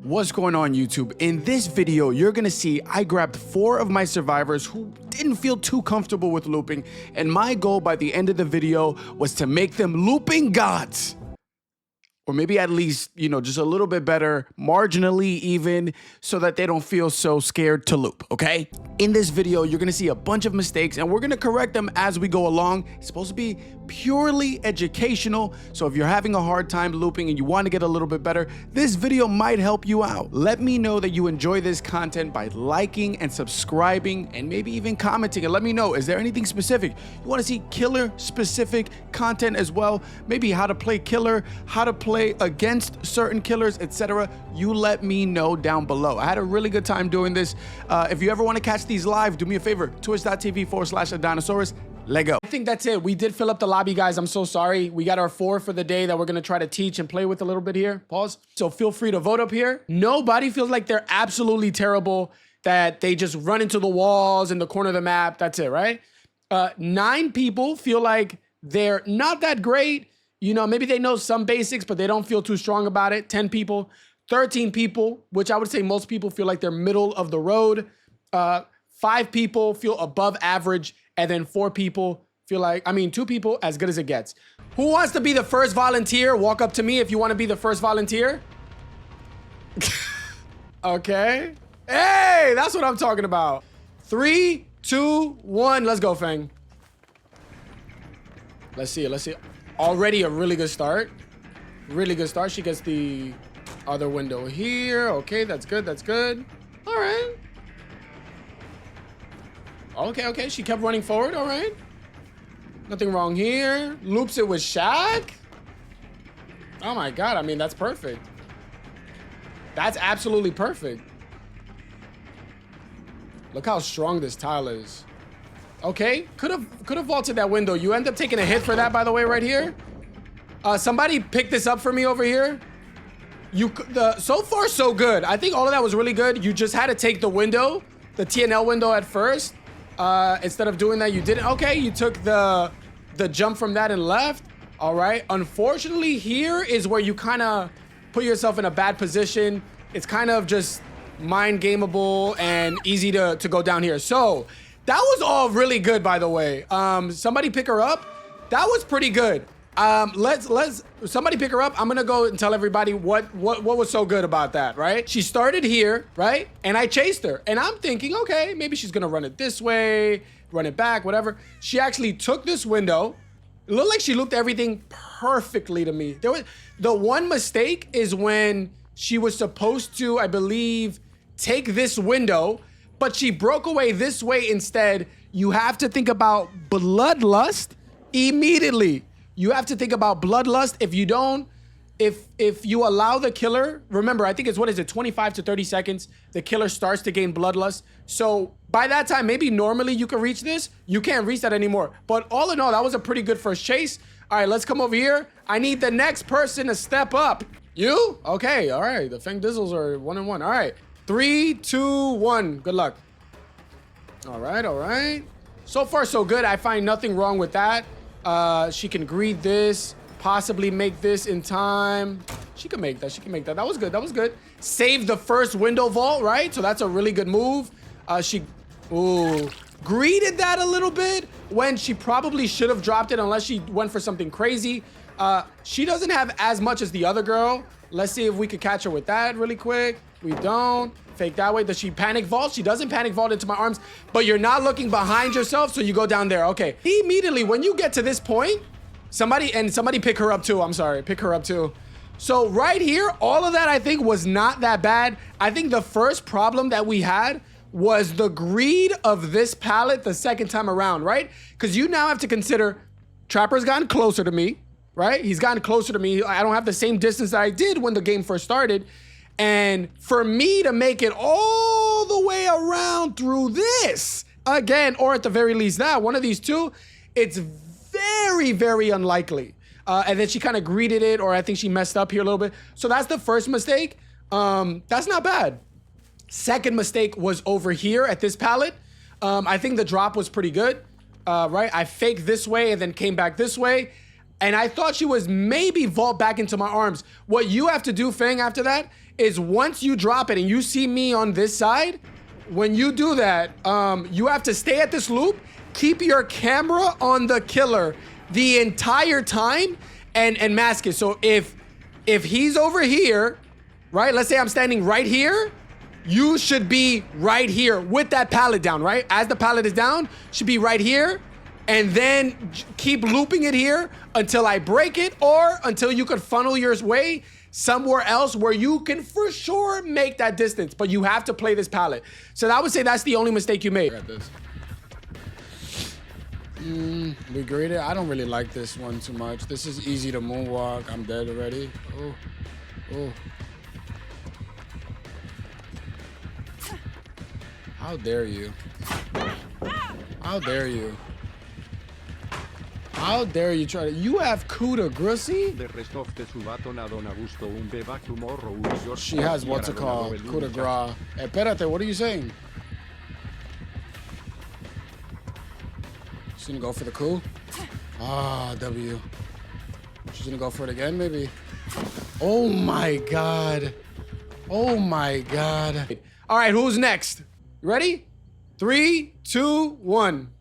What's going on, YouTube? In this video, you're gonna see I grabbed 4 of my survivors who didn't feel too comfortable with looping, and my goal by the end of the video was to make them looping gods. Or maybe at least, you know, just a little bit better, marginally even, so that they don't feel so scared to loop, okay? In this video, you're gonna see a bunch of mistakes and we're gonna correct them as we go along. It's supposed to be purely educational, so if you're having a hard time looping and you wanna get a little bit better, this video might help you out. Let me know that you enjoy this content by liking and subscribing and maybe even commenting, and let me know, is there anything specific? You wanna see killer specific content as well? Maybe how to play killer, how to play against certain killers, etc. You let me know down below. I had a really good time doing this. If you ever want to catch these live, do me a favor, twitch.tv/Adonasaurus. Let go. I think that's it. We did fill up the lobby, guys. I'm so sorry. We got our 4 for the day that we're going to try to teach and play with a little bit here. Pause. So feel free to vote up here. Nobody feels like they're absolutely terrible, that they just run into the walls in the corner of the map. That's it, right? 9 people feel like they're not that great. You know, maybe they know some basics, but they don't feel too strong about it. 10 people, 13 people, which I would say most people feel like they're middle of the road. 5 people feel above average. And then 4 people feel like, 2 people, as good as it gets. Who wants to be the first volunteer? Walk up to me if you want to be the first volunteer. Okay. Hey, that's what I'm talking about. 3, 2, 1. Let's go, Fang. Let's see. Already a really good start. Really good start. She gets the other window here. Okay, that's good. All right. Okay. She kept running forward. All right. Nothing wrong here. Loops it with Shaq. Oh my God. That's perfect. That's absolutely perfect. Look how strong this tile is. Okay, could have vaulted that window. You end up taking a hit for that, by the way, right here. Somebody pick this up for me over here. So far so good. I think all of that was really good. You just had to take the window, the TNL window at first. Instead of doing that, you didn't. Okay, you took the jump from that and left. All right. Unfortunately, here is where you kind of put yourself in a bad position. It's kind of just mind gameable and easy to go down here. So that was all really good, by the way. Somebody pick her up. That was pretty good. Let's somebody pick her up. I'm gonna go and tell everybody what was so good about that, right? She started here, right? And I chased her. And I'm thinking, okay, maybe she's gonna run it this way, run it back, whatever. She actually took this window. It looked like she looped everything perfectly to me. The one mistake is when she was supposed to, I believe, take this window, but she broke away this way instead. You have to think about bloodlust immediately. You have to think about bloodlust. If you don't, if you allow the killer, remember, I think it's, 25 to 30 seconds, the killer starts to gain bloodlust. So by that time, maybe normally you can reach this. You can't reach that anymore. But all in all, that was a pretty good first chase. All right, let's come over here. I need the next person to step up. You? Okay, all right. The Fang Dizzles are 1-1. All right. 3, 2, 1. Good luck. All right. So far, so good. I find nothing wrong with that. She can greed this, possibly make this in time. She can make that. That was good. Save the first window vault, right? So that's a really good move. She greeted that a little bit when she probably should have dropped it unless she went for something crazy. She doesn't have as much as the other girl. Let's see if we could catch her with that really quick. We don't. Fake that way. Does she panic vault? She doesn't panic vault into my arms, but you're not looking behind yourself, so you go down there. Okay. Immediately, when you get to this point, somebody pick her up too. I'm sorry. Pick her up too. So right here, all of that I think was not that bad. I think the first problem that we had was the greed of this pallet the second time around, right? Because you now have to consider Trapper's gotten closer to me, right? He's gotten closer to me. I don't have the same distance that I did when the game first started. And for me to make it all the way around through this again, or at the very least that, one of these two, it's very, very unlikely. And then she kind of greeted it, or I think she messed up here a little bit. So that's the first mistake. That's not bad. Second mistake was over here at this pallet. I think the drop was pretty good, right? I faked this way and then came back this way. And I thought she was maybe vault back into my arms. What you have to do, Fang, after that is once you drop it and you see me on this side, when you do that, you have to stay at this loop, keep your camera on the killer the entire time and mask it. So if he's over here, right? Let's say I'm standing right here, you should be right here with that pallet down, right? As the pallet is down, should be right here. And then keep looping it here until I break it or until you could funnel your way somewhere else where you can for sure make that distance. But you have to play this pallet. So I would say that's the only mistake you made. We graded. I don't really like this one too much. This is easy to moonwalk. I'm dead already. Oh. How dare you? How dare you? How dare you try to... You have coup de grace? She has what's it called? Coup de grace. Espérate, what are you saying? She's gonna go for the coup? Ah, W. She's gonna go for it again, maybe? Oh my God. Oh my God. All right, who's next? You ready? 3, 2, 1.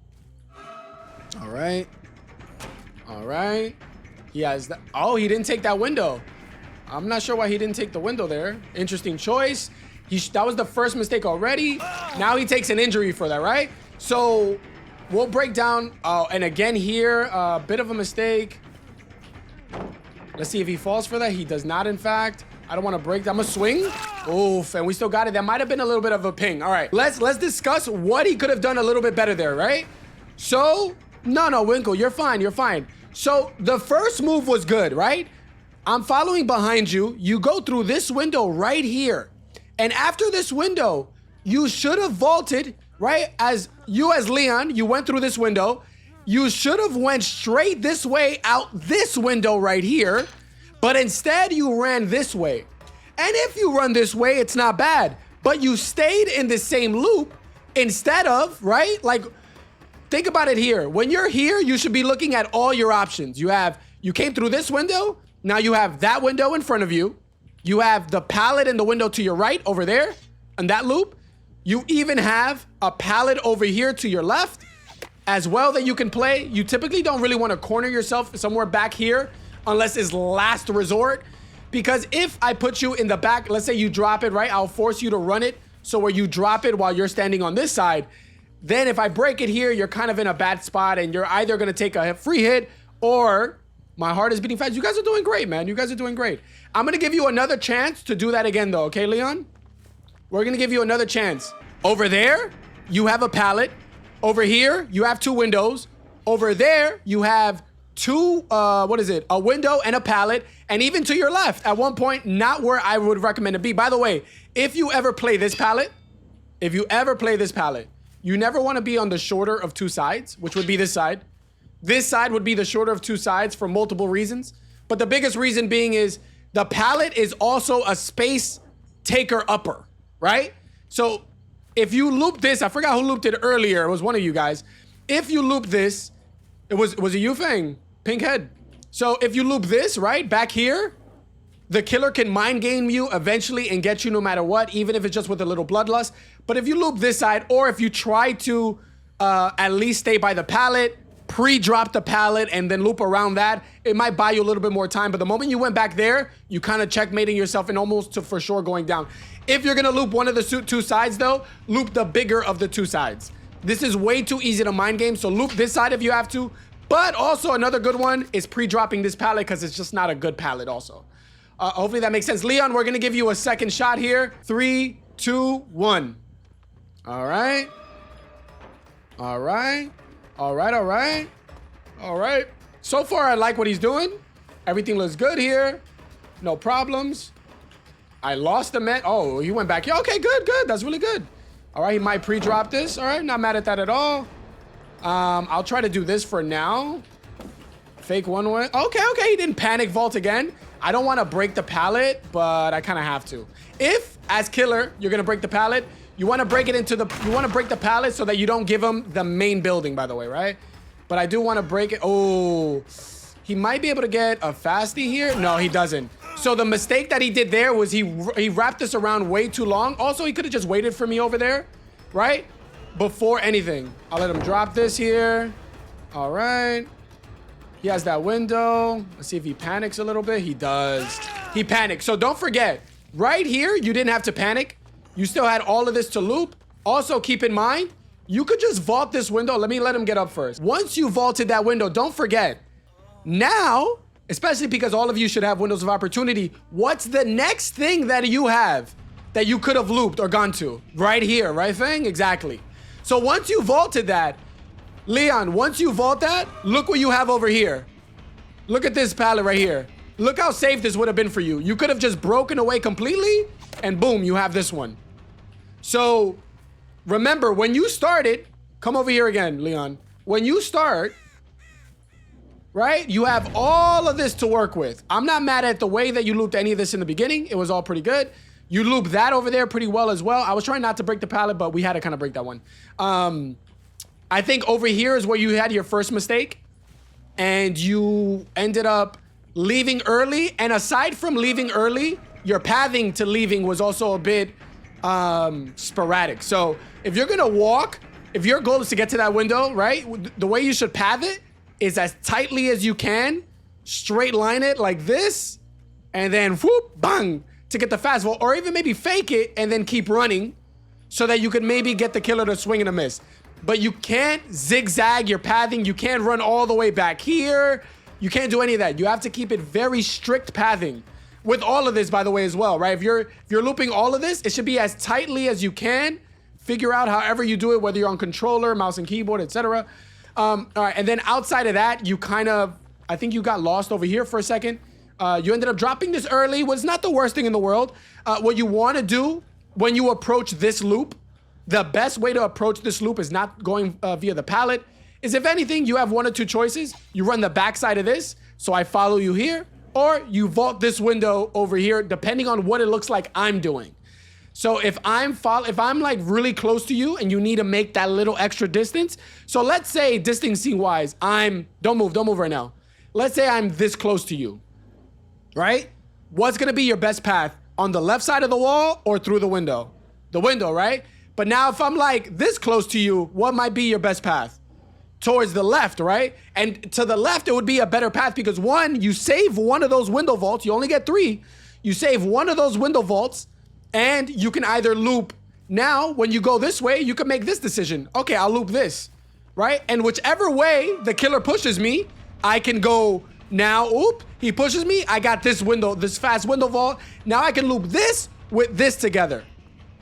All right. All right. He has that. Oh, he didn't take that window. I'm not sure why he didn't take the window there. Interesting choice. That was the first mistake already. Now he takes an injury for that, right? So we'll break down. Oh, and again here, a bit of a mistake. Let's see if he falls for that. He does not, in fact. I don't want to break. I'm gonna swing. Oof, and we still got it. That might have been a little bit of a ping. All right, let's discuss what he could have done a little bit better there, right? So, no, Winkle, you're fine. You're fine. So the first move was good, right? I'm following behind you. You go through this window right here. And after this window, you should have vaulted, right? As Leon, you went through this window. You should have went straight this way out this window right here. But instead you ran this way. And if you run this way, it's not bad. But you stayed in the same loop instead of, right? Like, think about it here. When you're here, you should be looking at all your options. You came through this window. Now you have that window in front of you. You have the pallet in the window to your right over there in that loop. You even have a pallet over here to your left as well that you can play. You typically don't really want to corner yourself somewhere back here unless it's last resort. Because if I put you in the back, let's say you drop it, right? I'll force you to run it. So where you drop it while you're standing on this side. Then if I break it here, you're kind of in a bad spot and you're either going to take a free hit or my heart is beating fast. You guys are doing great, man. You guys are doing great. I'm going to give you another chance to do that again though. Okay, Leon? We're going to give you another chance. Over there, you have a pallet. Over here, you have 2 windows. Over there, you have a window and a pallet. And even to your left, at one point, not where I would recommend to be. By the way, if you ever play this pallet, you never want to be on the shorter of 2 sides, which would be this side. This side would be the shorter of 2 sides for multiple reasons. But the biggest reason being is the pallet is also a space taker upper, right? So if you loop this, I forgot who looped it earlier. It was one of you guys. If you loop this, was it you, Fang? Pink head. So if you loop this, right, back here, the killer can mind game you eventually and get you no matter what, even if it's just with a little bloodlust. But if you loop this side, or if you try to at least stay by the pallet, pre-drop the pallet, and then loop around that, it might buy you a little bit more time. But the moment you went back there, you kind of checkmating yourself and almost to for sure going down. If you're going to loop one of the 2 sides, though, loop the bigger of the 2 sides. This is way too easy to mind game, so loop this side if you have to. But also another good one is pre-dropping this pallet because it's just not a good pallet also. Hopefully that makes sense. Leon, we're going to give you a second shot here. 3, 2, 1. All right. All right. All right, all right. All right. So far, I like what he's doing. Everything looks good here. No problems. I lost the man. Oh, he went back here. Okay, good. That's really good. All right, he might pre-drop this. All right, not mad at that at all. I'll try to do this for now. Fake one way. Okay, he didn't panic vault again. I don't want to break the pallet, but I kind of have to. If, as killer, you're going to break the pallet, you want to break it into the... You want to break the pallet so that you don't give him the main building, by the way, right? But I do want to break it. Oh, he might be able to get a fasty here. No, he doesn't. So the mistake that he did there was he wrapped this around way too long. Also, he could have just waited for me over there, right? Before anything. I'll let him drop this here. All right. He has that window. Let's see if he panics a little bit. He does. He panicked. So don't forget, right here, you didn't have to panic. You still had all of this to loop. Also, keep in mind, you could just vault this window. Let him get up first. Once you vaulted that window, don't forget, now, especially because all of you should have windows of opportunity, what's the next thing that you have that you could have looped or gone to? Right here, right thing? Exactly. So once you vaulted that, Leon, once you vault that, look what you have over here. Look at this pallet right here. Look how safe this would have been for you. You could have just broken away completely and boom, you have this one. So remember, when you started, come over here again, Leon. When you start, right, you have all of this to work with. I'm not mad at the way that you looped any of this in the beginning. It was all pretty good. You looped that over there pretty well as well. I was trying not to break the pallet, but we had to kind of break that one. I think over here is where you had your first mistake and you ended up leaving early. And aside from leaving early, your pathing to leaving was also a bit sporadic. So if you're gonna walk, if your goal is to get to that window, right, the way you should path it is as tightly as you can, straight line it like this, and then whoop, bang, to get the fast vault, or even maybe fake it and then keep running so that you could maybe get the killer to swing and a miss. But you can't zigzag your pathing. You can't run all the way back here. You can't do any of that. You have to keep it very strict pathing with all of this, by the way, as well, right? If you're looping all of this, it should be as tightly as you can. Figure out however you do it, whether you're on controller, mouse and keyboard, etc. All right, and then outside of that, you kind of, I think you got lost over here for a second. You ended up dropping this early. Was not the worst thing in the world. What you want to do when you approach this loop, the best way to approach this loop is not going via the pallet. Is if anything, you have one or two choices. You run the backside of this, so I follow you here, or you vault this window over here, depending on what it looks like I'm doing. So if I'm like really close to you and you need to make that little extra distance. So let's say distancing wise, don't move right now. Let's say I'm this close to you, right? What's gonna be your best path? On the left side of the wall or through the window? The window, right? But now if I'm like this close to you, what might be your best path? Towards the left, right? And to the left, it would be a better path because one, you save one of those window vaults. You only get 3. You save one of those window vaults and you can either loop. Now, when you go this way, you can make this decision. Okay, I'll loop this, right? And whichever way the killer pushes me, I can go now. Oop, he pushes me. I got this window, this fast window vault. Now I can loop this with this together.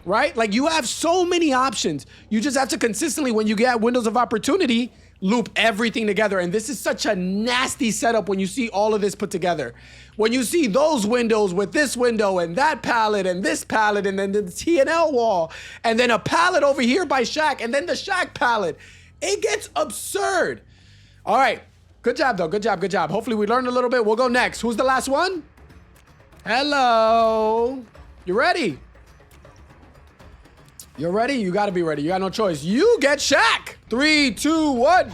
Right? Like you have so many options. You just have to consistently, when you get windows of opportunity, loop everything together. And this is such a nasty setup when you see all of this put together. When you see those windows with this window and that pallet and this pallet and then the T&L wall and then a pallet over here by Shaq and then the Shaq pallet, it gets absurd. All right. Good job though. Good job. Good job. Hopefully we learned a little bit. We'll go next. Who's the last one? Hello. You ready? You're ready? You gotta be ready. You got no choice. You get Shaq. 3, 2, 1.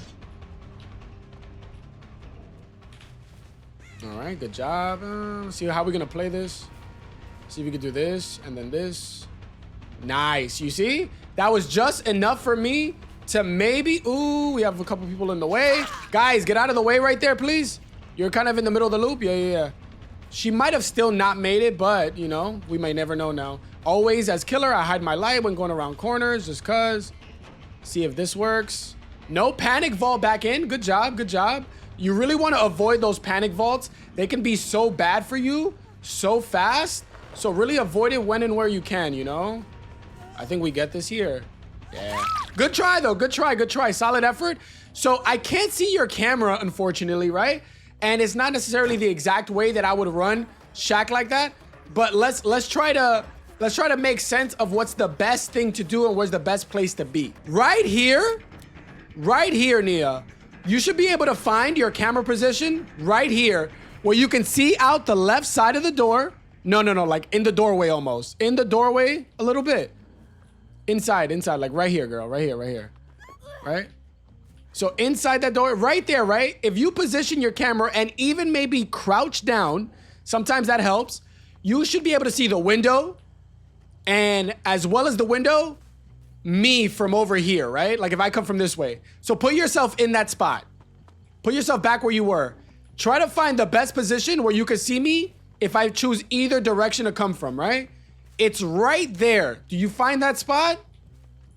All right, good job. Let's see how we're gonna play this. See if we can do this and then this. Nice. You see? That was just enough for me to maybe... Ooh, we have a couple people in the way. Guys, get out of the way right there, please. You're kind of in the middle of the loop. Yeah. She might have still not made it, but, you know, we may never know now. Always, as killer, I hide my light when going around corners, just cuz. See if this works. No panic vault back in. Good job, good job. You really want to avoid those panic vaults. They can be so bad for you, so fast. So really avoid it when and where you can, you know? I think we get this here. Yeah. Good try, though. Good try, good try. Solid effort. So I can't see your camera, unfortunately, right? And it's not necessarily the exact way that I would run Shaq like that. But let's try to make sense of what's the best thing to do and where's the best place to be. Right here, Nia, you should be able to find your camera position right here where you can see out the left side of the door. No, like in the doorway almost. In the doorway a little bit. Inside, like right here, girl, right here. Right? So inside that door, right there, right? If you position your camera and even maybe crouch down Sometimes that helps. You should be able to see the window, and as well as the window, me from over here, right? Like if I come from this way. So put yourself in that spot. Put yourself back where you were. Try to find the best position where you can see me if I choose either direction to come from, right? It's right there. Do you find that spot?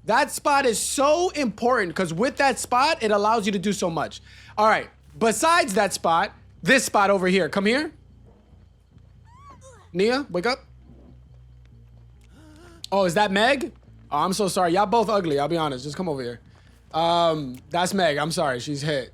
That spot is so important because with that spot, it allows you to do so much. All right. Besides that spot, this spot over here. Come here. Nia, wake up. Oh, is that Meg? Oh, I'm so sorry. Y'all both ugly. I'll be honest. Just come over here. That's Meg. I'm sorry. She's hit.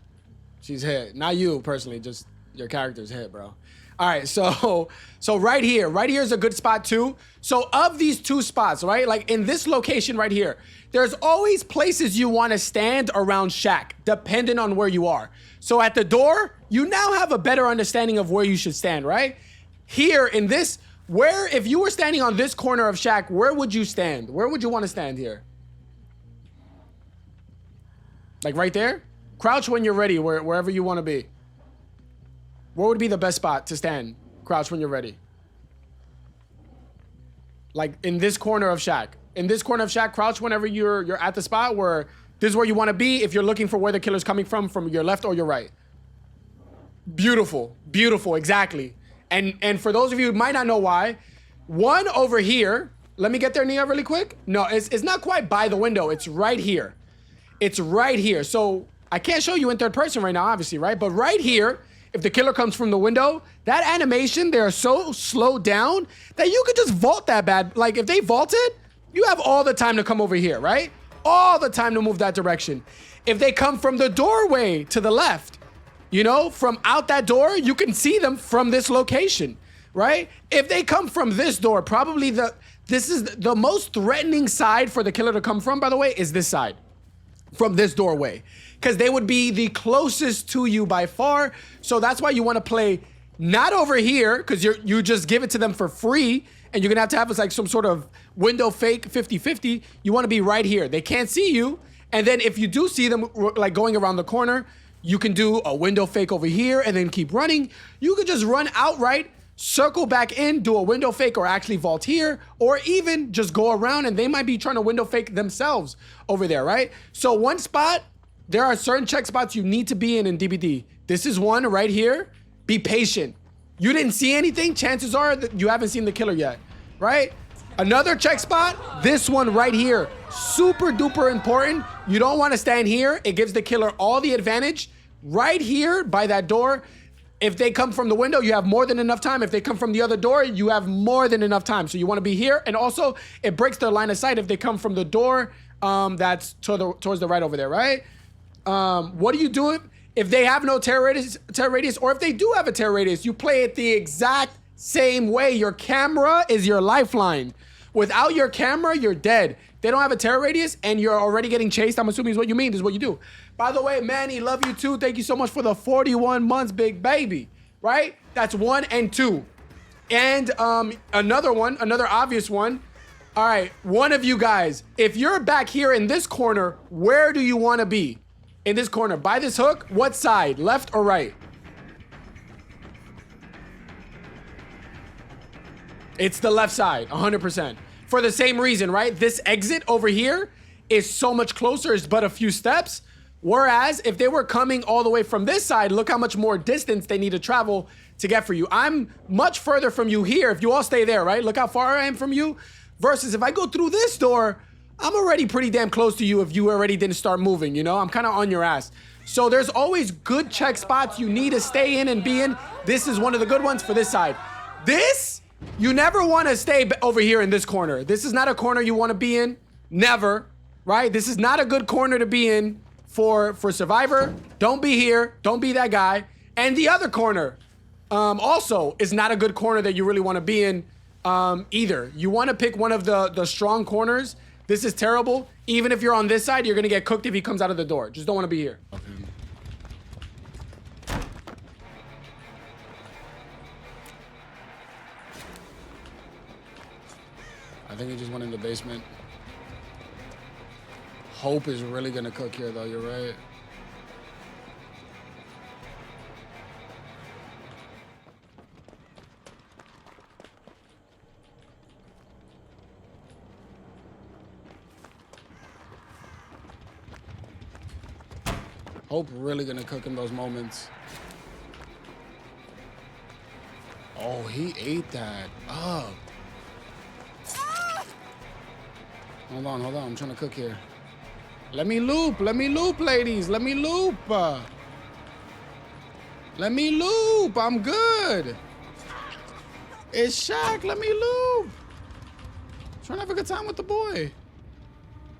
She's hit. Not you personally. Just your character's hit, bro. All right. So right here is a good spot too. So of these two spots, right? Like in this location right here, there's always places you want to stand around Shack, depending on where you are. So at the door, you now have a better understanding of where you should stand, right? Here in this, where if you were standing on this corner of Shack, where would you stand? Where would you want to stand here? Like right there? Crouch when you're ready, wherever you want to be. Where would be the best spot to stand? Crouch when you're ready. Like in this corner of Shack. In this corner of Shack, crouch whenever you're at the spot where this is where you want to be if you're looking for where the killer's coming from your left or your right. Beautiful, beautiful, exactly. And for those of you who might not know why, one over here, let me get there, Nia, really quick. No, it's not quite by the window. It's right here. It's right here. So I can't show you in third person right now, obviously, right? But right here, if the killer comes from the window, that animation, they're so slowed down that you could just vault that bad. Like if they vaulted, you have all the time to come over here, right? All the time to move that direction. If they come from the doorway to the left, you know, from out that door, you can see them from this location, right? If they come from this door, probably this is the most threatening side for the killer to come from, by the way, is this side, from this doorway, because they would be the closest to you by far. So that's why you want to play not over here, because you just give it to them for free, and you're gonna have like some sort of window fake 50-50. You want to be right here. They can't see you, and then if you do see them like going around the corner, you can do a window fake over here and then keep running. You could just run outright, circle back in, do a window fake or actually vault here, or even just go around and they might be trying to window fake themselves over there, right? So one spot, there are certain check spots you need to be in DBD. This is one right here. Be patient. You didn't see anything, chances are that you haven't seen the killer yet, right? Another check spot, this one right here. Super duper important. You don't want to stand here. It gives the killer all the advantage. Right here by that door. If they come from the window, you have more than enough time. If they come from the other door, you have more than enough time. So you want to be here. And also, it breaks their line of sight if they come from the door that's towards the right over there, right? What do you do if they have no terror radius, or if they do have a terror radius? You play it the exact same way. Your camera is your lifeline. Without your camera, you're dead. They don't have a terror radius and you're already getting chased. I'm assuming is what you mean. This is what you do. By the way, Manny, love you too. Thank you so much for the 41 months, big baby. Right? That's 1 and 2. And another one, another obvious one. All right, one of you guys, if you're back here in this corner, where do you want to be? In this corner, by this hook, what side, left or right? It's the left side, 100%. For the same reason, right? This exit over here is so much closer, it's but a few steps. Whereas if they were coming all the way from this side, look how much more distance they need to travel to get for you. I'm much further from you here if you all stay there, right? Look how far I am from you. Versus if I go through this door, I'm already pretty damn close to you if you already didn't start moving, you know? I'm kind of on your ass. So there's always good check spots you need to stay in and be in. This is one of the good ones for this side. This, you never want to stay over here in this corner. This is not a corner you want to be in. Never, right? This is not a good corner to be in for Survivor. Don't be here. Don't be that guy. And the other corner also is not a good corner that you really want to be in either. You want to pick one of the strong corners. This is terrible. Even if you're on this side, you're going to get cooked if he comes out of the door. Just don't want to be here. Okay. I think he just went in the basement. Hope is really going to cook here, though. You're right. Hope really gonna cook in those moments. Oh, he ate that up. Hold on, hold on. I'm trying to cook here. Let me loop, ladies. Let me loop. Let me loop. I'm good. It's Shaq. Let me loop. Trying to have a good time with the boy.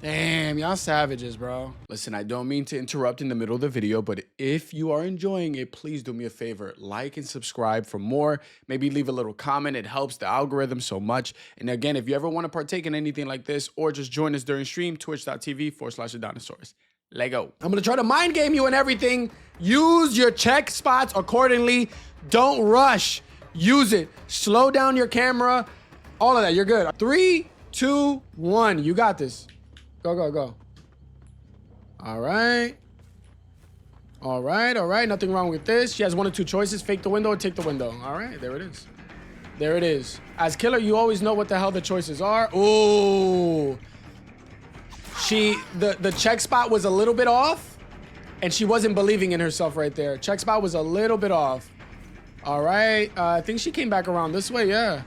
Damn, y'all savages, bro. Listen, I don't mean to interrupt in the middle of the video, but if you are enjoying it, please do me a favor. Like and subscribe for more. Maybe leave a little comment. It helps the algorithm so much. And again, if you ever want to partake in anything like this or just join us during stream, twitch.tv/Adonasaurus. Lego. I'm going to try to mind game you and everything. Use your check spots accordingly. Don't rush. Use it. Slow down your camera. All of that. You're good. 3, 2, 1. You got this. Go, go, go. All right. All right, all right. Nothing wrong with this. She has 1 or 2 choices. Fake the window or take the window. All right, there it is. There it is. As killer, you always know what the hell the choices are. Ooh. The check spot was a little bit off, and she wasn't believing in herself right there. Check spot was a little bit off. All right. I think she came back around this way, yeah.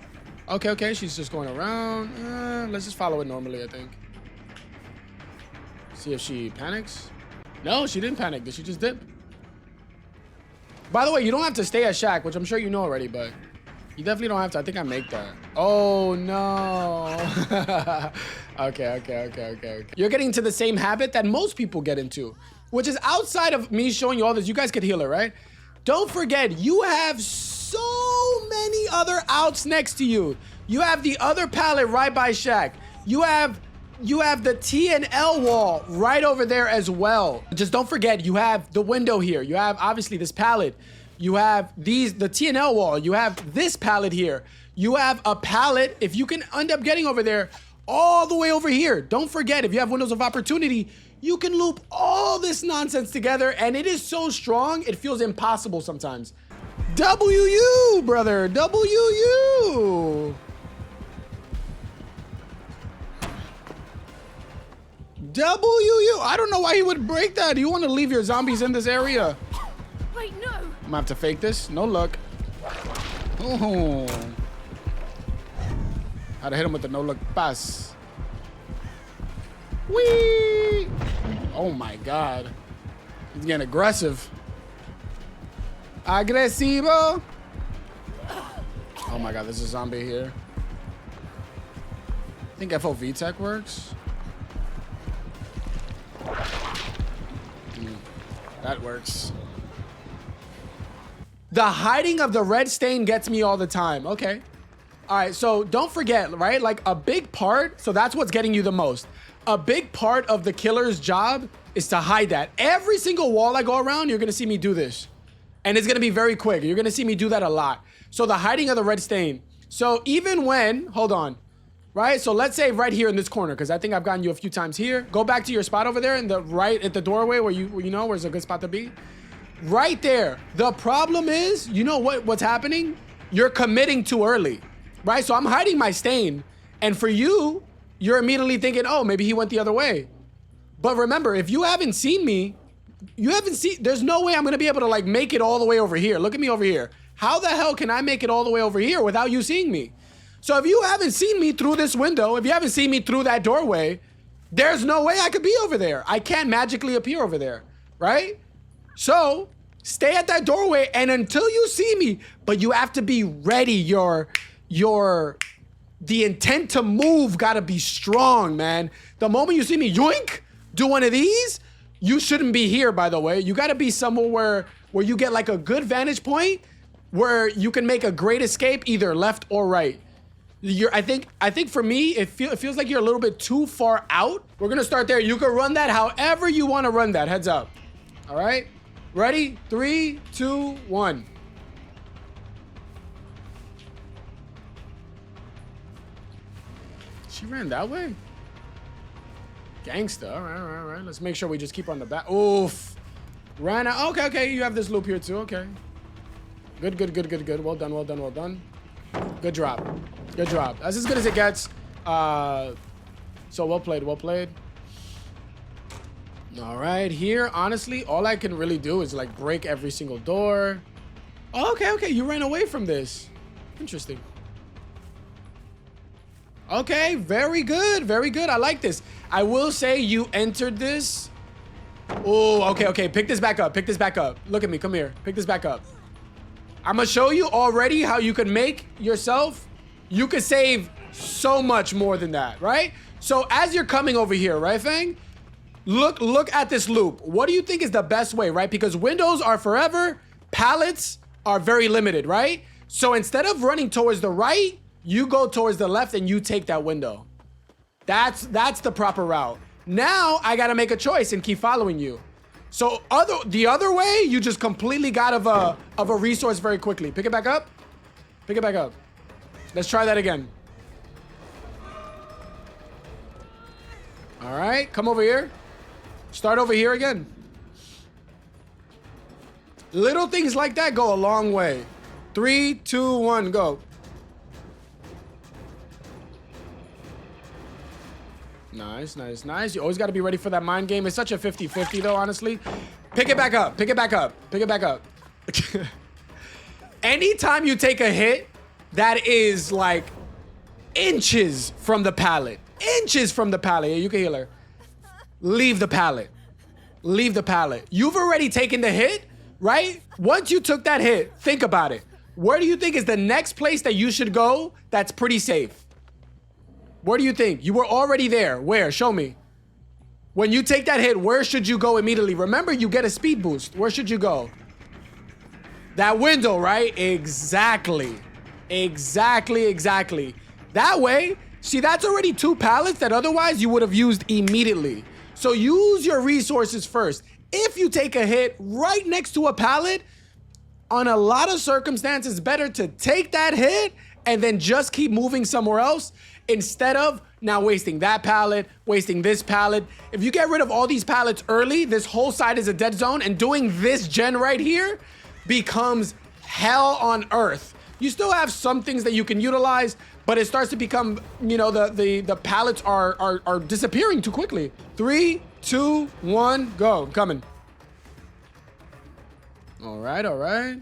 Okay, okay. She's just going around. Let's just follow it normally, I think. See if she panics. No, she didn't panic. Did she just dip? By the way, you don't have to stay at Shack, which I'm sure you know already, but you definitely don't have to. I think I make that. Oh, no. Okay. You're getting into the same habit that most people get into, which is outside of me showing you all this. You guys could heal her, right? Don't forget, you have so many other outs next to you. You have the other pallet right by Shack. You have the T and L wall right over there as well. Just don't forget, you have the window here. You have obviously this pallet. You have the T and L wall. You have this pallet here. You have a pallet, if you can end up getting over there, all the way over here. Don't forget, if you have windows of opportunity, you can loop all this nonsense together, and it is so strong, it feels impossible sometimes. WU, brother, WU. I don't know why he would break that. You want to leave your zombies in this area? Wait, no. I'm gonna have to fake this. No look. Oh. Had to hit him with the no look pass. Whee! Oh my God. He's getting aggressive. Agresivo. Oh my God, there's a zombie here. I think FOV tech works. That works. The hiding of the red stain gets me all the time. Okay. All right, so don't forget, right? Like a big part, so that's what's getting you the most. A big part of the killer's job is to hide that. Every single wall I go around, you're gonna see me do this. And it's gonna be very quick. You're gonna see me do that a lot. So the hiding of the red stain. So even when, hold on, right? So let's say right here in this corner, because I think I've gotten you a few times here. Go back to your spot over there in the right at the doorway where you know where's a good spot to be. Right there. The problem is, you know what's happening? You're committing too early, right? So I'm hiding my stain. And for you, you're immediately thinking, oh, maybe he went the other way. But remember, if you haven't seen me, there's no way I'm going to be able to like make it all the way over here. Look at me over here. How the hell can I make it all the way over here without you seeing me? So if you haven't seen me through this window, if you haven't seen me through that doorway, there's no way I could be over there. I can't magically appear over there, right? So stay at that doorway and until you see me, but you have to be ready. The intent to move gotta be strong, man. The moment you see me, yoink, do one of these, you shouldn't be here, by the way. You gotta be somewhere where you get like a good vantage point where you can make a great escape either left or right. I think for me, it feels like you're a little bit too far out. We're gonna start there. You can run that however you wanna run that, heads up. All right, ready? 3, 2, 1. She ran that way? Gangsta, all right. Let's make sure we just keep on the back. Oof. Ran out, okay, you have this loop here too, okay. Good. Well done. Good drop. That's as good as it gets. So well played. All right, here, honestly, all I can really do is like break every single door. Oh, okay, you ran away from this. Interesting. Okay, very good, very good. I like this. I will say you entered this. Oh, okay, pick this back up, pick this back up. Look at me, come here, pick this back up. I'm gonna show you already how you can make yourself. You could save so much more than that, right? So as you're coming over here, right, Fang? Look at this loop. What do you think is the best way, right? Because windows are forever, pallets are very limited, right? So instead of running towards the right, you go towards the left and you take that window. That's the proper route. Now I gotta make a choice and keep following you. So the other way, you just completely got of a resource very quickly. Pick it back up. Pick it back up. Let's try that again. All right, come over here. Start over here again. Little things like that go a long way. 3, 2, 1, go. Nice. You always got to be ready for that mind game. It's such a 50-50 though, honestly. Pick it back up. Pick it back up. Pick it back up. Anytime you take a hit that is like inches from the pallet. Inches from the pallet. Yeah, you can heal her. Leave the pallet. Leave the pallet. You've already taken the hit, right? Once you took that hit, think about it. Where do you think is the next place that you should go that's pretty safe? Where do you think? You were already there. Where? Show me. When you take that hit, where should you go immediately? Remember, you get a speed boost. Where should you go? That window, right? Exactly. That way, see, that's already 2 pallets that otherwise you would have used immediately. So use your resources first. If you take a hit right next to a pallet, on a lot of circumstances, better to take that hit and then just keep moving somewhere else instead of now wasting that pallet, wasting this pallet. If you get rid of all these pallets early, this whole side is a dead zone, and doing this gen right here becomes hell on earth. You still have some things that you can utilize, but it starts to become, you know, the pallets are disappearing too quickly. 3, 2, 1, go. I'm coming. All right. I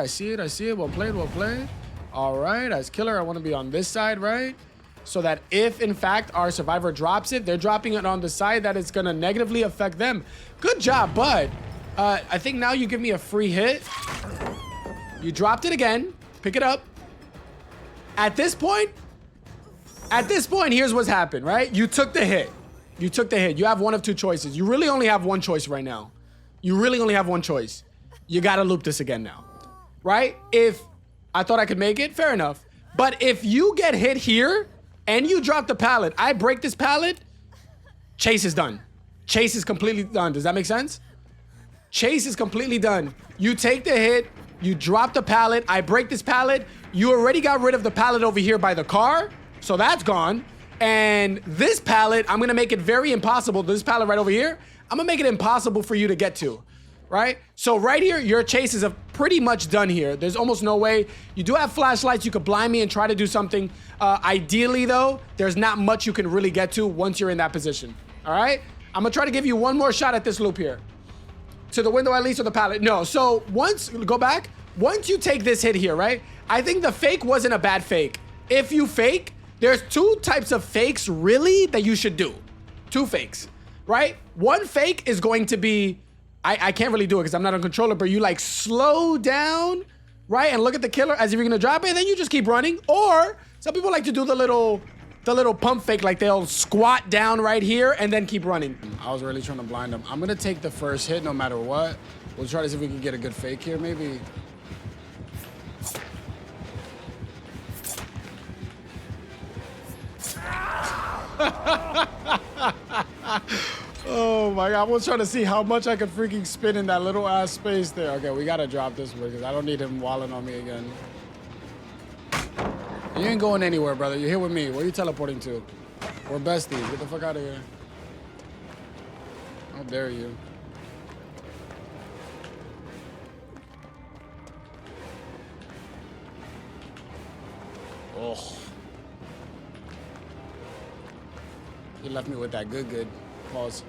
see it. Well played. All right, as killer, I want to be on this side, right? So that if, in fact, our survivor drops it, they're dropping it on the side that it's going to negatively affect them. Good job, bud. I think now you give me a free hit. You dropped it again. Pick it up. At this point, here's what's happened, right? You took the hit. You have one of 2 choices. You really only have one choice right now. You got to loop this again now, right? If I thought I could make it, fair enough. But if you get hit here and you drop the pallet, I break this pallet, chase is done. Chase is completely done. Does that make sense? Chase is completely done. You take the hit, you drop the pallet, I break this pallet. You already got rid of the pallet over here by the car, so that's gone. And this pallet, I'm gonna make it very impossible. This pallet right over here, I'm gonna make it impossible for you to get to. Right? So right here, your chases are pretty much done here. There's almost no way. You do have flashlights. You could blind me and try to do something. Ideally, though, there's not much you can really get to once you're in that position. All right? I'm going to try to give you one more shot at this loop here. To the window at least, or the pallet. No. So go back. Once you take this hit here, right? I think the fake wasn't a bad fake. If you fake, there's 2 types of fakes, really, that you should do. 2 fakes, right? One fake is going to be... I can't really do it because I'm not on controller, but you like slow down, right? And look at the killer as if you're gonna drop it, and then you just keep running. Or some people like to do the little pump fake, like they'll squat down right here and then keep running. I was really trying to blind him. I'm gonna take the first hit no matter what. We'll try to see if we can get a good fake here, maybe. Oh my god, I was trying to see how much I could freaking spin in that little ass space there. Okay, we gotta drop this one because I don't need him walling on me again. You ain't going anywhere, brother. You're here with me. Where are you teleporting to? We're besties. Get the fuck out of here. How dare you? Oh. He left me with that good. Pause.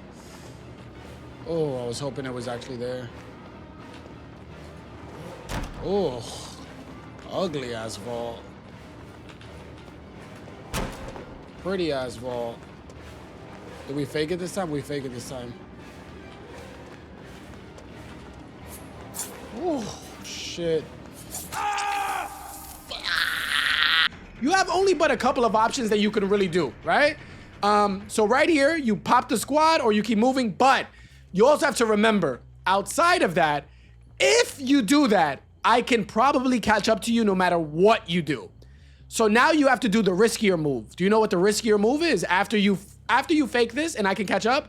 Oh, I was hoping it was actually there. Oh, ugly ass vault. Pretty ass vault. Did we fake it this time? We fake it this time. Oh, shit. You have only but a couple of options that you can really do, right? So right here, you pop the squad or you keep moving, but you also have to remember, outside of that, if you do that, I can probably catch up to you no matter what you do. So now you have to do the riskier move. Do you know what the riskier move is? After you fake this and I can catch up,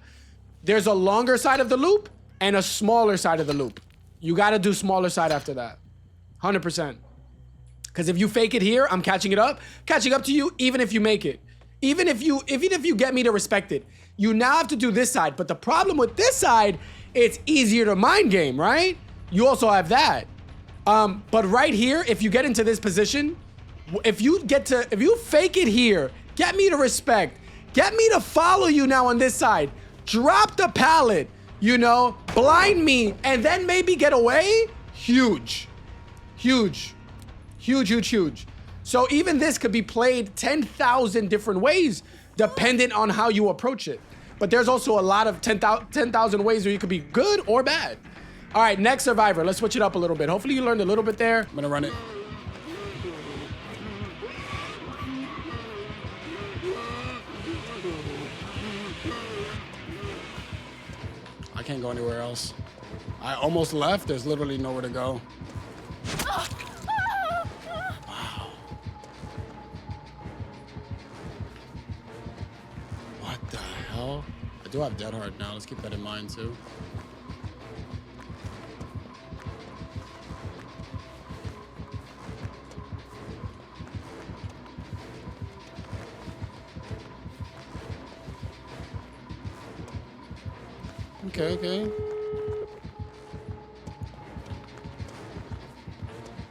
there's a longer side of the loop and a smaller side of the loop. You got to do smaller side after that. 100%. Because if you fake it here, I'm catching up to you even if you make it. Even if you get me to respect it. You now have to do this side. But the problem with this side, it's easier to mind game, right? You also have that. But right here, if you get into this position, if you fake it here, get me to respect, get me to follow you now on this side, drop the pallet, you know, blind me, and then maybe get away, huge. Huge. Huge, huge, huge. So even this could be played 10,000 different ways, dependent on how you approach it. But there's also a lot of 10,000 ways where you could be good or bad. All right, next survivor. Let's switch it up a little bit. Hopefully you learned a little bit there. I'm gonna run it. I can't go anywhere else. I almost left. There's literally nowhere to go. Wow. What the hell? I do have Dead Hard now. Let's keep that in mind too. Okay. I'm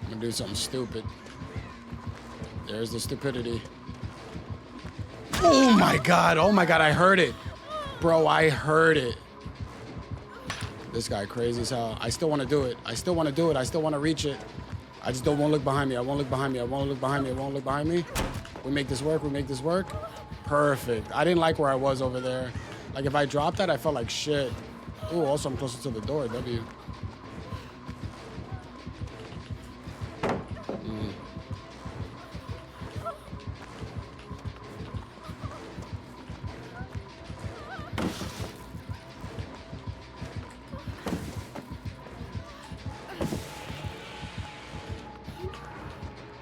gonna do something stupid. There's the stupidity. Oh my god, I heard it. Bro, I heard it. This guy crazy as hell. I still want to do it. I still want to reach it. I just don't want to look behind me. I won't look behind me. We make this work. Perfect. I didn't like where I was over there. Like if I dropped that, I felt like shit. Oh, also I'm closer to the door, W.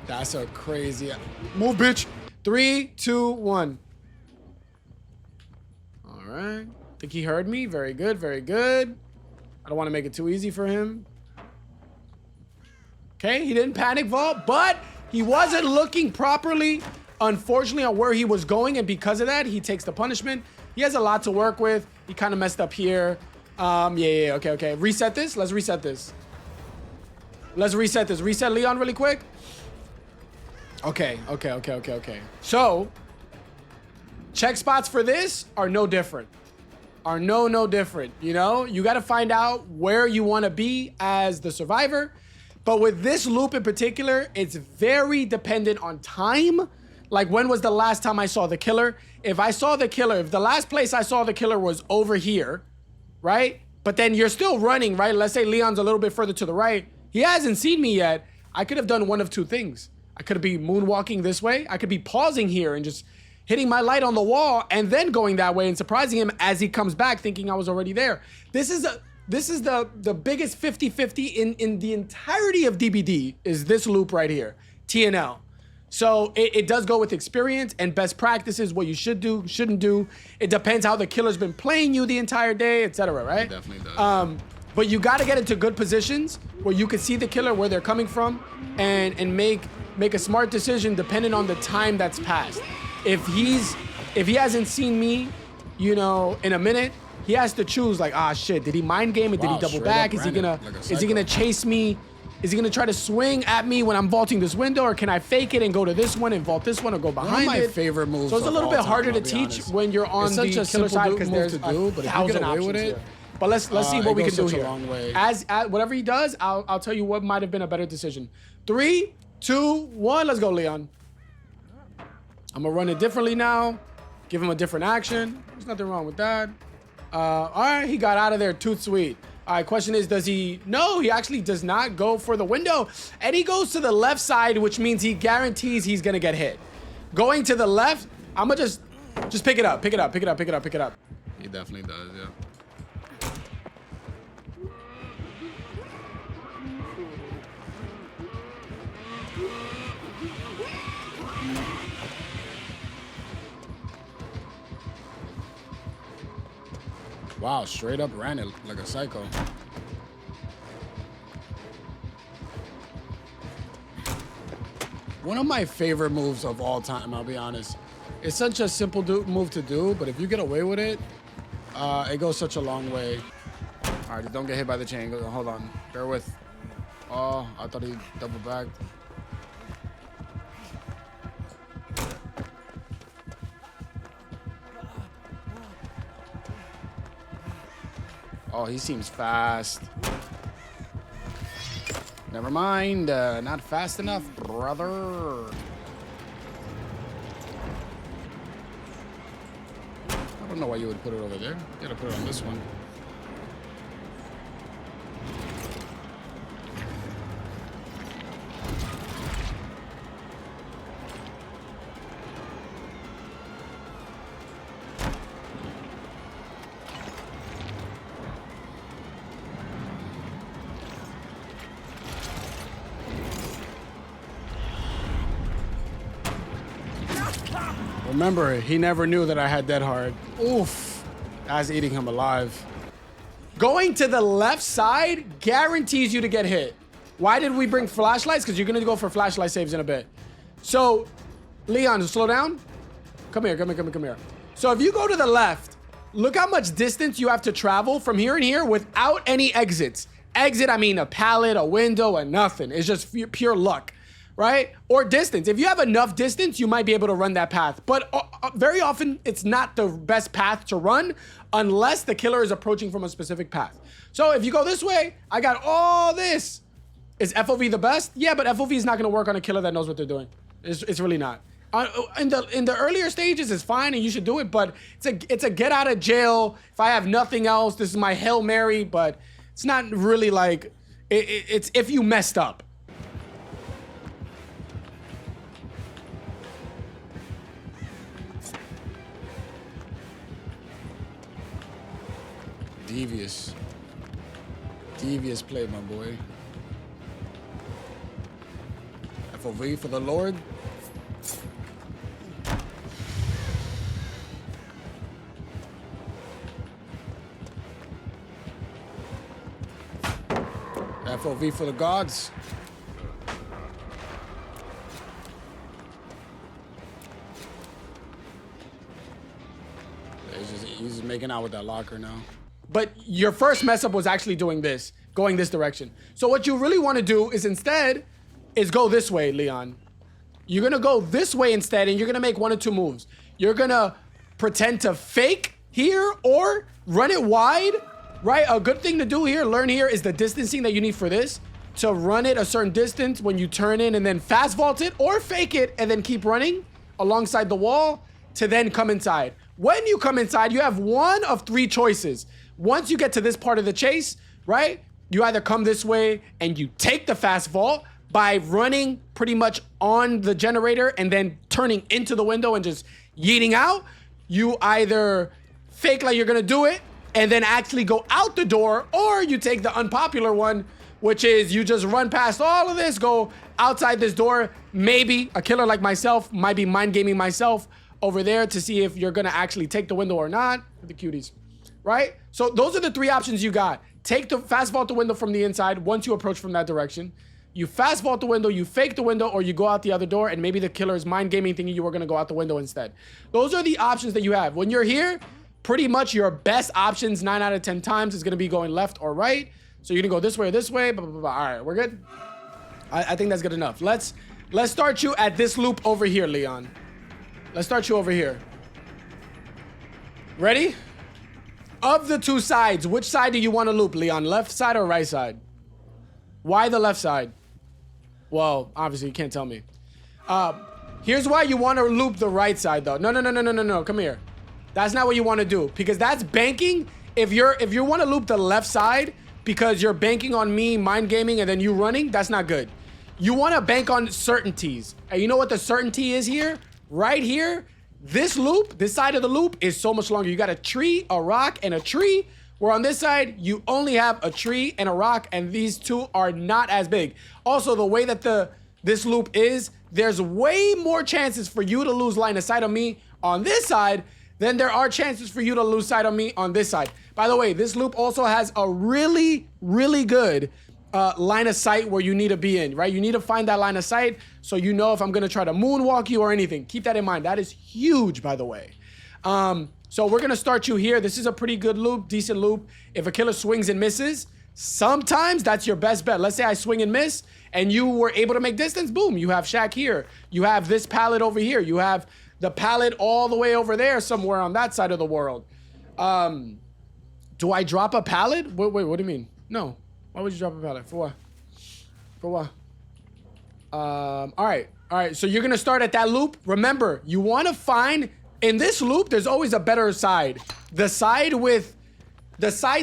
That's a crazy move, bitch. 3, 2, 1. All right. Think he heard me. Very good. I don't want to make it too easy for him. Okay, he didn't panic vault, but he wasn't looking properly, unfortunately, on where he was going, and because of that, he takes the punishment. He has a lot to work with. He kind of messed up here. Okay. Reset this. Let's reset this. Reset Leon really quick. Okay. So, check spots for this are no different. No different, you know? You got to find out where you want to be as the survivor. But with this loop in particular, it's very dependent on time. Like, when was the last time I saw the killer? If the last place I saw the killer was over here, right? But then you're still running, right? Let's say Leon's a little bit further to the right. He hasn't seen me yet. I could have done one of two things. I could be moonwalking this way. I could be pausing here and just hitting my light on the wall and then going that way and surprising him as he comes back thinking I was already there. This is the biggest 50-50 in the entirety of DBD is this loop right here, TNL. So it does go with experience and best practices, what you should do, shouldn't do. It depends how the killer's been playing you the entire day, etc., right? It definitely does. But you got to get into good positions where you can see the killer, where they're coming from, and make a smart decision depending on the time that's passed. If he hasn't seen me, you know, in a minute, he has to choose like, shit, did he mind game it? Did he double back? Is he gonna chase me? Is he gonna try to swing at me when I'm vaulting this window, or can I fake it and go to this one and vault this one or go behind it? One of my favorite moves. So it's a little bit harder to teach when you're on the killer side because there's to do, but if you get away with it, But let's see what we can do here. A long way. As whatever he does, I'll tell you what might have been a better decision. 3, 2, 1. Let's go, Leon. I'm gonna run it differently now. Give him a different action. There's nothing wrong with that. All right, he got out of there. Too sweet. All right, question is, does he? No, he actually does not go for the window. And he goes to the left side, which means he guarantees he's gonna get hit. Going to the left, I'm gonna just pick it up, pick it up, pick it up, pick it up, pick it up. He definitely does, yeah. Wow, straight up ran it like a psycho. One of my favorite moves of all time, I'll be honest. It's such a simple move to do, but if you get away with it, it goes such a long way. All right, don't get hit by the chain. Hold on, bear with. Oh, I thought he double backed. Oh, he seems fast. Never mind, not fast enough, brother. I don't know why you would put it over there. You gotta put it on this one. Remember, he never knew that I had Dead Hard. Oof. I was eating him alive. Going to the left side guarantees you to get hit. Why did we bring flashlights? Because you're going to go for flashlight saves in a bit. So, Leon, slow down. Come here, come here, come here, come here. So if you go to the left, look how much distance you have to travel from here and here without any exits. Exit, I mean a pallet, a window, and nothing. It's just pure luck. Right? Or distance. If you have enough distance, you might be able to run that path. But very often, it's not the best path to run unless the killer is approaching from a specific path. So if you go this way, I got all this. Is FOV the best? Yeah, but FOV is not going to work on a killer that knows what they're doing. It's really not. In the earlier stages, it's fine and you should do it, but it's a get out of jail. If I have nothing else, this is my Hail Mary, but it's not really like, it's if you messed up. Devious. Devious play, my boy. FOV for the Lord. FOV for the gods. He's just making out with that locker now. But your first mess up was actually doing this, going this direction. So what you really want to do is instead is go this way, Leon. You're going to go this way instead, and you're going to make one of two moves. You're going to pretend to fake here or run it wide, right? A good thing to do here, learn here, is the distancing that you need for this. To run it a certain distance when you turn in and then fast vault it, or fake it and then keep running alongside the wall to then come inside. When you come inside, you have one of three choices. Once you get to this part of the chase, right? You either come this way and you take the fast vault by running pretty much on the generator and then turning into the window and just yeeting out. You either fake like you're gonna do it and then actually go out the door, or you take the unpopular one, which is you just run past all of this, go outside this door. Maybe a killer like myself might be mind gaming myself over there to see if you're gonna actually take the window or not. The cuties, right? So those are the three options you got. Take the fast vault the window from the inside once you approach from that direction. You fast vault the window, you fake the window, or you go out the other door, and maybe the killer is mind gaming thinking you were gonna go out the window instead. Those are the options that you have. When you're here, pretty much your best options 9 out of 10 times is gonna be going left or right. So you're gonna go this way or this way, blah, blah, blah, blah. All right, we're good? I think that's good enough. Let's start you at this loop over here, Leon. Let's start you over here. Ready? of the two sides, which side do you want to loop, Leon? Left side or right side? Why the left side? Well, obviously you can't tell me. Here's why you want to loop the right side though. No. Come here. That's not what you want to do because that's banking. If you want to loop the left side because you're banking on me mind gaming and then you running, that's not good. You want to bank on certainties. And you know what the certainty is here? Right here. This loop, this side of the loop is so much longer. You got a tree, a rock, and a tree. Where on this side, you only have a tree and a rock, and these two are not as big. Also, the way that this loop is, there's way more chances for you to lose line of sight on me on this side than there are chances for you to lose sight on me on this side. By the way, this loop also has a really, really good line of sight where you need to be in, right? You need to find that line of sight so you know if I'm gonna try to moonwalk you or anything. Keep that in mind. That is huge, by the way. So we're gonna start you here. This is a pretty good loop, decent loop. If a killer swings and misses, sometimes that's your best bet. Let's say I swing and miss and you were able to make distance, boom, you have Shaq here. You have this pallet over here. You have the pallet all the way over there somewhere on that side of the world. Do I drop a pallet? Wait, what do you mean? No. Why would you drop a pallet? For what? For what? All right. So you're gonna start at that loop. Remember, you wanna find, in this loop, there's always a better side. The side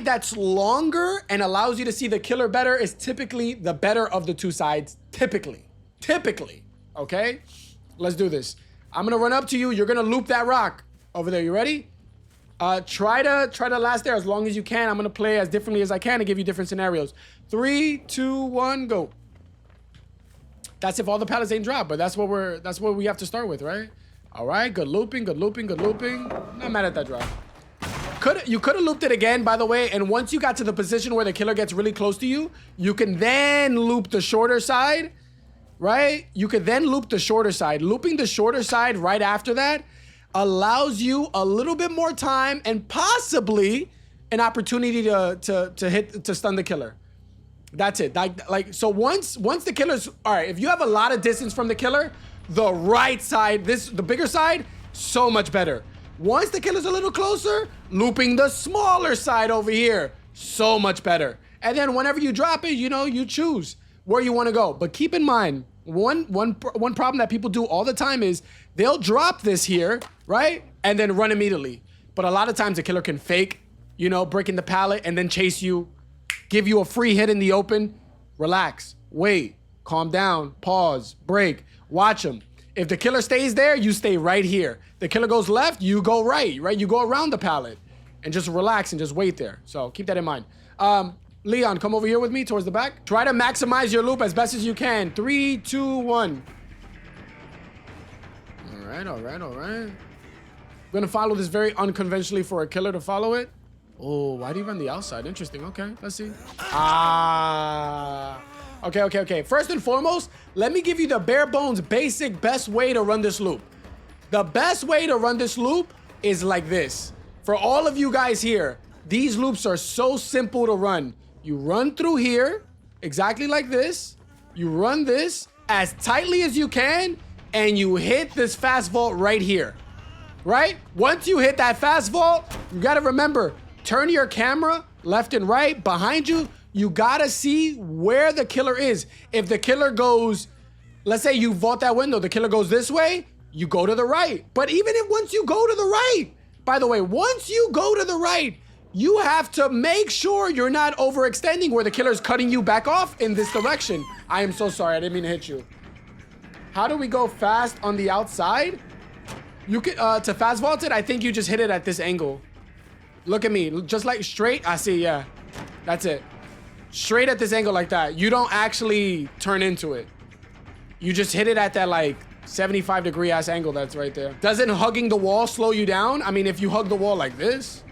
that's longer and allows you to see the killer better is typically the better of the two sides. Typically, okay? Let's do this. I'm gonna run up to you. You're gonna loop that rock over there. You ready? Try to last there as long as you can. I'm gonna play as differently as I can and give you different scenarios. 3, 2, 1, go. That's if all the pallets ain't dropped, but that's what we have to start with, right? All right, good looping. Not mad at that drop. You could have looped it again, by the way, and once you got to the position where the killer gets really close to you, you can then loop the shorter side, right? You could then loop the shorter side. Looping the shorter side right after that allows you a little bit more time and possibly an opportunity to stun the killer. That's it. Like so once the killer's all right, if you have a lot of distance from the killer, the right side, the bigger side, so much better. Once the killer's a little closer, looping the smaller side over here, so much better. And then whenever you drop it, you choose where you want to go. But keep in mind, one problem that people do all the time is they'll drop this here, right? And then run immediately. But a lot of times the killer can fake, breaking the pallet and then chase you, give you a free hit in the open. Relax, wait, calm down, pause, break, watch him. If the killer stays there, you stay right here. The killer goes left, you go right? You go around the pallet and just relax and just wait there. So keep that in mind. Leon, come over here with me towards the back. Try to maximize your loop as best as you can. 3, 2, 1. All right. I'm gonna follow this very unconventionally for a killer to follow it. Oh, why do you run the outside? Interesting. Okay, let's see. Okay. First and foremost, let me give you the bare bones, basic, best way to run this loop. The best way to run this loop is like this. For all of you guys here, these loops are so simple to run. You run through here, exactly like this. You run this as tightly as you can, and you hit this fast vault right here, right? Once you hit that fast vault, you gotta remember, turn your camera left and right behind you. You gotta see where the killer is. If the killer goes, let's say you vault that window, the killer goes this way, you go to the right. But even if once you go to the right, by the way, once you go to the right, you have to make sure you're not overextending where the killer's cutting you back off in this direction. I am so sorry, I didn't mean to hit you. How do we go fast on the outside? You can, to fast vault it, I think you just hit it at this angle. Look at me, just like straight, I see, yeah. That's it. Straight at this angle like that. You don't actually turn into it. You just hit it at that like 75-degree ass angle that's right there. Doesn't hugging the wall slow you down? I mean, if you hug the wall like this,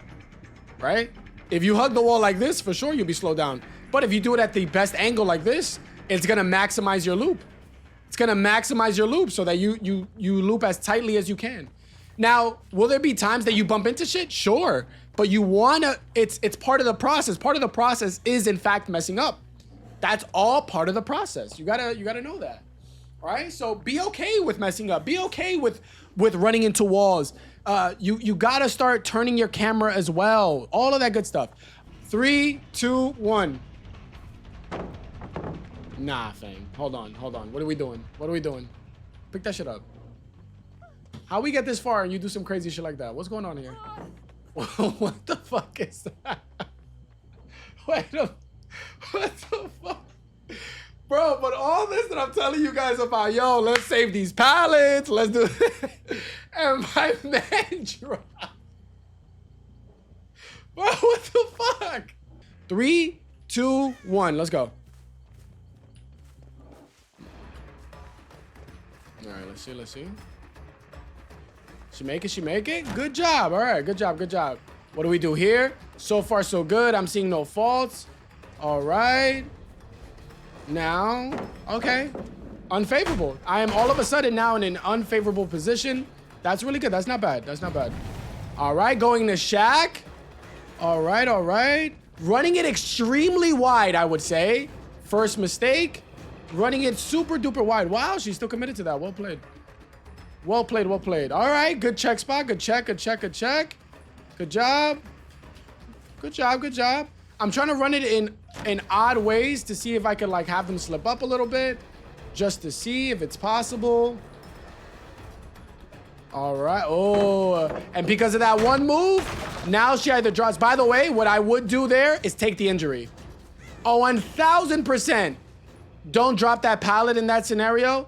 right? If you hug the wall like this, for sure you'll be slowed down. But if you do it at the best angle like this, it's gonna maximize your loop. It's gonna maximize your loop so that you loop as tightly as you can. Now, will there be times that you bump into shit? Sure. But you wanna, it's part of the process. Part of the process is in fact messing up. That's all part of the process. You gotta know that. All right? So be okay with messing up. Be okay with running into walls. You gotta start turning your camera as well. All of that good stuff. 3, 2, 1. Nah, fam. Hold on. What are we doing? Pick that shit up. How we get this far and you do some crazy shit like that? What's going on here? What the fuck is that? What the fuck? Bro, but all this that I'm telling you guys about, yo, let's save these pallets, let's do and my man dropped. Bro, what the fuck? 3, 2, 1, let's go. All right, let's see. She make it? Good job. All right, good job. What do we do here? So far, so good. I'm seeing no faults. All right. Now, okay. Unfavorable. I am all of a sudden now in an unfavorable position. That's really good. That's not bad. All right, going to Shaq. All right. Running it extremely wide, I would say. First mistake. Running it super duper wide. Wow, she's still committed to that. Well played. All right, good check spot. Good check. Good job. I'm trying to run it in odd ways to see if I can like have them slip up a little bit, just to see if it's possible. All right. Oh, and because of that one move, now she either draws. By the way, what I would do there is take the injury. Oh, 1000%. Don't drop that pallet in that scenario.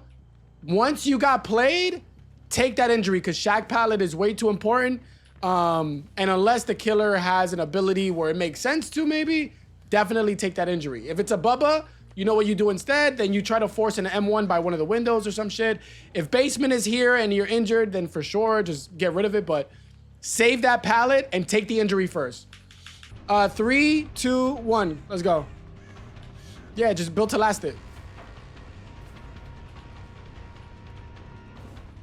Once you got played, take that injury because Shaq pallet is way too important. And unless the killer has an ability where it makes sense to, maybe definitely take that injury. If it's a Bubba, you know what you do instead? Then you try to force an M1 by one of the windows or some shit. If basement is here and you're injured, then for sure, just get rid of it. But save that pallet and take the injury first. 3, 2, 1. Let's go. Yeah, just built to last it.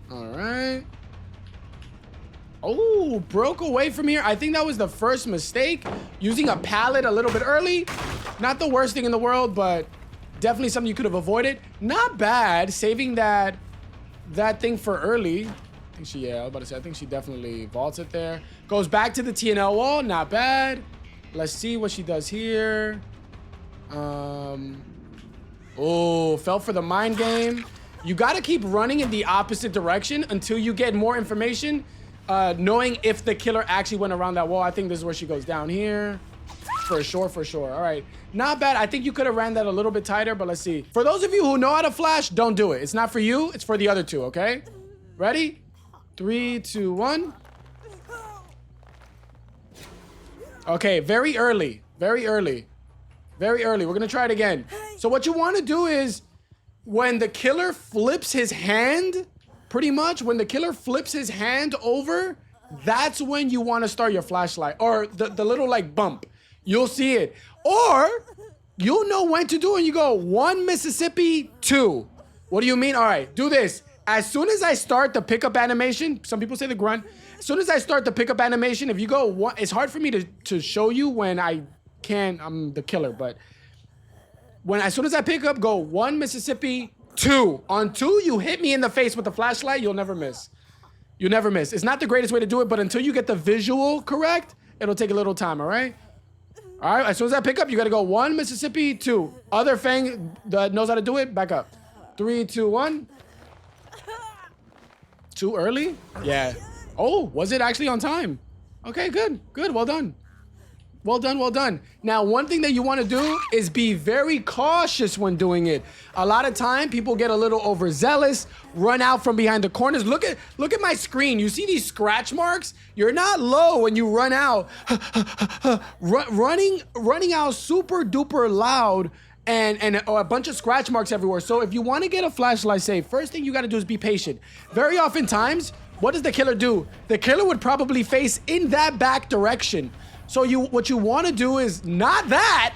All right. Oh, broke away from here. I think that was the first mistake. Using a pallet a little bit early. Not the worst thing in the world, but definitely something you could have avoided. Not bad. Saving that thing for early. I think I was about to say, I think she definitely vaults it there. Goes back to the TNL wall. Not bad. Let's see what she does here. Oh, fell for the mind game. You got to keep running in the opposite direction until you get more information. Knowing if the killer actually went around that wall. I think this is where she goes down here. For sure. All right. Not bad. I think you could have ran that a little bit tighter, but let's see. For those of you who know how to flash, don't do it. It's not for you. It's for the other two, okay? Ready? 3, 2, 1. Okay, very early. We're going to try it again. So what you want to do is when the killer flips his hand, pretty much when the killer flips his hand over, that's when you want to start your flashlight or the little like bump. You'll see it. Or you'll know when to do it. You go 1 Mississippi, 2. What do you mean? All right, do this. As soon as I start the pickup animation, some people say the grunt. As soon as I start the pickup animation, if you go one, it's hard for me to show you when I can. I'm the killer, but as soon as I pick up, go 1 Mississippi, 2. On 2, you hit me in the face with the flashlight. You'll never miss. It's not the greatest way to do it, but until you get the visual correct, it'll take a little time. All right. As soon as I pick up, you got to go 1 Mississippi, 2. Other Fang that knows how to do it, back up. 3, 2, 1. Too early? Yeah. Oh, was it actually on time? Okay, good. Well done. Now, one thing that you want to do is be very cautious when doing it. A lot of time, people get a little overzealous, run out from behind the corners. Look at my screen. You see these scratch marks? You're not low when you run out. running out super duper loud and a bunch of scratch marks everywhere. So if you want to get a flashlight safe, first thing you got to do is be patient. Very often times, what does the killer do? The killer would probably face in that back direction. So what you want to do is not that.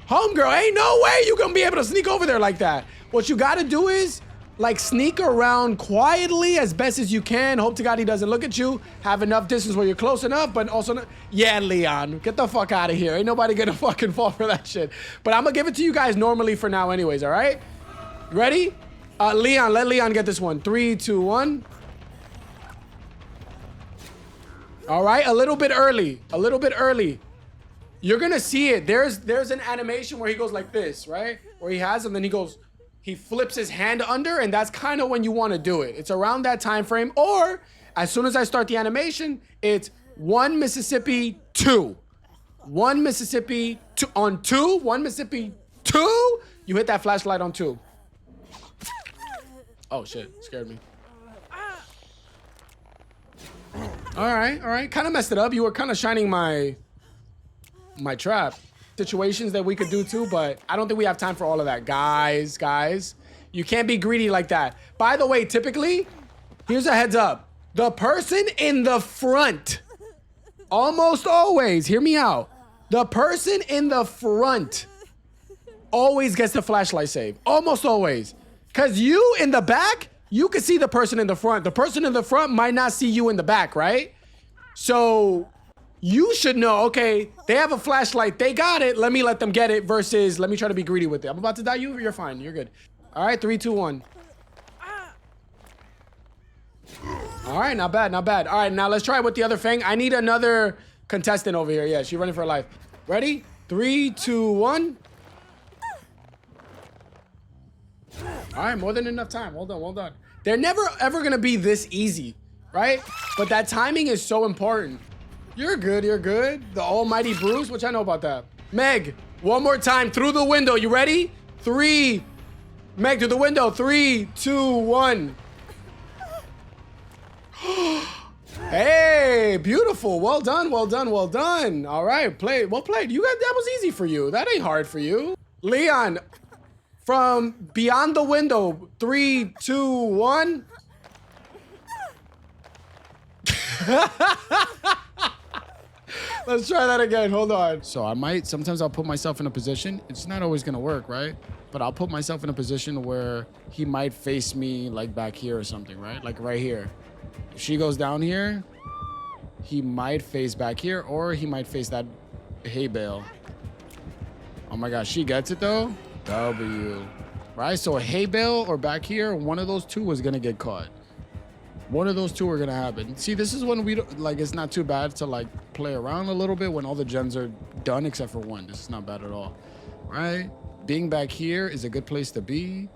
Homegirl, ain't no way you gonna be able to sneak over there like that. What you gotta do is like sneak around quietly as best as you can. Hope to God he doesn't look at you. Have enough distance where you're close enough, but also not. Yeah, Leon, get the fuck out of here. Ain't nobody gonna fucking fall for that shit. But I'm gonna give it to you guys normally for now anyways, all right? Ready? Leon, let Leon get this one. 3, 2, 1. All right, a little bit early. A little bit early. You're gonna see it. There's an animation where he goes like this, right? Where he has, and then he flips his hand under, and that's kind of when you want to do it. It's around that time frame, or as soon as I start the animation, it's 1 Mississippi 2. 1 Mississippi 2 on 2. 1 Mississippi 2. You hit that flashlight on 2. Oh shit, scared me. All right. Kind of messed it up. You were kind of shining my trap. Situations that we could do too, but I don't think we have time for all of that. Guys, you can't be greedy like that. By the way, typically, here's a heads up. The person in the front, almost always, hear me out. The person in the front always gets the flashlight save. Almost always. Because you in the back, you can see the person in the front. The person in the front might not see you in the back, right? So you should know, okay, they have a flashlight. They got it. Let me let them get it versus let me try to be greedy with it. I'm about to die. You're fine. You're good. All right, 3, 2, 1. All right, not bad. All right, now let's try it with the other thing. I need another contestant over here. Yeah, she's running for her life. Ready? 3, 2, 1. All right, more than enough time. Well done. They're never ever gonna be this easy, right? But that timing is so important. You're good. The almighty Bruce, which I know about that. Meg, one more time through the window. You ready? 3. Meg, through the window. 3, 2, 1. Hey, beautiful. Well done. All right, well played. That was easy for you. That ain't hard for you. Leon, from beyond the window. 3, 2, 1. Let's try that again. Hold on. So sometimes I'll put myself in a position. It's not always gonna work, right? But I'll put myself in a position where he might face me like back here or something, right? Like right here. If she goes down here, he might face back here or he might face that hay bale. Oh my gosh, she gets it though. W. Right? So a hay bale or back here, one of those two was gonna get caught. One of those two are gonna happen. See, this is when we don't, like, it's not too bad to like play around a little bit when all the gens are done except for one. This is not bad at all, right? Being back here is a good place to be.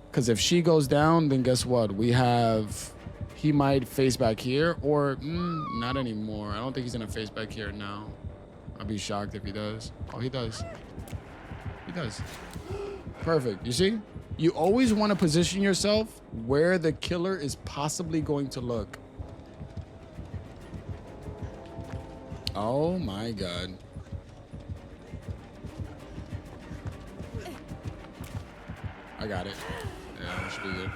Because if she goes down, then guess what? He might face back here or not anymore. I don't think he's gonna face back here now. I'd be shocked if he does. Oh, he does. He does. Perfect. You see? You always want to position yourself where the killer is possibly going to look. Oh my God. I got it. Yeah, that should be good.